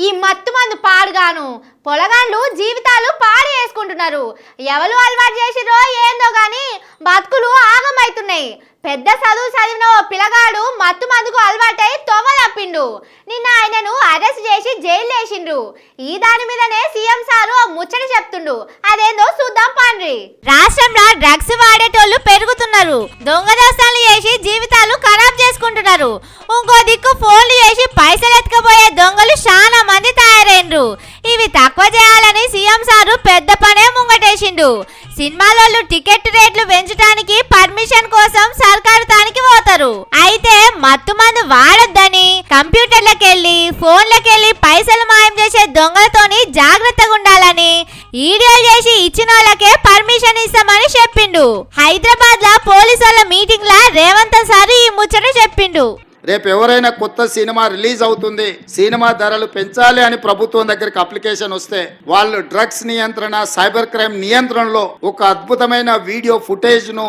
ఈ మత్తు మందు పాడుగాను పొలగాండ్లు జీవితాలు పాడు చేసుకుంటున్నారు. ఎవరు అలవాటు చేసిరో ఏందో గాని బతుకులు ఆగమైతున్నాయి. పెద్ద చదువు చదివిన ఓ పిల్లగాడు మత్తు మందుకు అలవాటై తొవ్వ తప్పిండు. నిన్న ఆయనను అరెస్ట్ చేసి జైలు వేసిండ్రు. ఈ దాని మీదనే సీఎం సారు ముచ్చట చెప్తుండు. అదేందో చూద్దాం పండ్రి. రాష్ట్రంలో డ్రగ్స్ వాడేటోళ్ళు పెరుగుతున్నారు. దొంగ దోస్తాలు చేసి జీవితాలు ఖరాబ్ చేసుకుంటున్నారు. ఇంకో దిక్కు ఫోన్లు చేసి పైసలు ఎత్తుకపోయే దొంగలు చాలా మంది తయారైండ్రు. ఇవి తక్కువ చేయాలని సీఎం సారు పెద్ద పనే ముంగటేసిండు. సినిమాలలో టికెట్ రేట్లు పెంచడానికి పర్మిషన్ కోసం సర్కారు తానికి పోతారు. అయితే మత్తు మందు వాడొద్దని కంప్యూటర్లకెళ్ళి ఫోన్లకెళ్ళి పైసలు మాయం చేసే దొంగలతోని జాగ్రత్తగా ఉండాలని వీడియోలు చేసి ఇచ్చిన వాళ్ళకే పర్మిషన్ ఇస్తామని చెప్పిండు. హైదరాబాద్ లో పోలీసుల మీటింగ్ లా రేవంత్ సార్ ఈ ముచ్చట చెప్పిండు. రేపు ఎవరైనా కొత్త సినిమా రిలీజ్ అవుతుంది, సినిమా ధరలు పెంచాలి అని ప్రభుత్వం దగ్గరికి అప్లికేషన్ వస్తే వాళ్ళు డ్రగ్స్ నియంత్రణ, సైబర్ క్రైమ్ నియంత్రణలో ఒక అద్భుతమైన వీడియో ఫుటేజ్ ను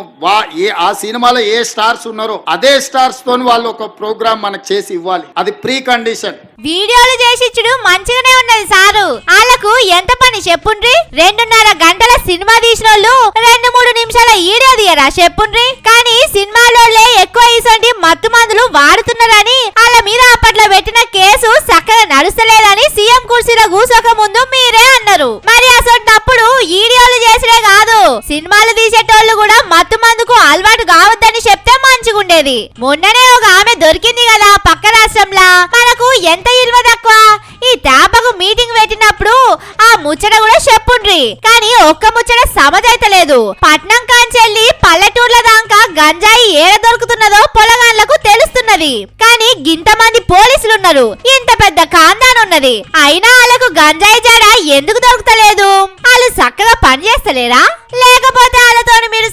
ఆ సినిమాలో ఏ స్టార్స్ ఉన్నారో అదే స్టార్స్ తోని వాళ్ళు ఒక ప్రోగ్రామ్ మనకు చేసి ఇవ్వాలి. అది ప్రీ కండిషన్. వీడియోలు చేసిచ్చుడు మంచిగానే ఉన్నది సారు. వాళ్ళకు ఎంత పని చెప్పుండ్రి. 2.5 గంటల సినిమా తీసిన వాళ్ళు 2-3 నిమిషాల వీడియో తీయరా చెప్పుండ్రి. కానీ సినిమాలోనే ఎక్కువ ఇసంటి మత్తు మందులు వాడుతున్నారని వాళ్ళ మీద అప్పట్లో పెట్టిన కేసు చక్కగా నడుస్తలేదని సీఎం కుర్చీలో కూసోక ముందు మీరే అన్నారు. మరి అసలు వీడియోలు చేసినే కాదు, సినిమాలు తీసేటోళ్ళు కూడా మత్తు మందుకు అలవాటు కావద్దని చెప్తే మంచిగుండేది. మొన్ననే ఒక ఆమె దొరికింది కదా పక్క రాష్ట్రంలో. మనకు ఎంత ఇల్వ తక్కువ. ఈ తాపకు మీటింగ్ పెట్టినప్పుడు ఆ ముచ్చట కూడా చెప్పుండ్రి. కానీ ఒక్క ముచ్చట సమజైతలేదు. పట్నం కాంచెల్లి పల్లెటూర్ల దాకా గంజాయి ఏడ దొరుకుతున్నదో పొలగాళ్లకు తెలుస్తున్నది. కానీ గింతమంది పోలీసులున్నారు, ఇంత పెద్ద కాందాన్ ఉన్నది. అయినా వాళ్ళకు గంజాయి జాడ ఎందుకు దొరుకుతలేదు? వాళ్ళు చక్కగా పని చేస్తలేరా? లేకపోతే వాళ్ళతోని మీరు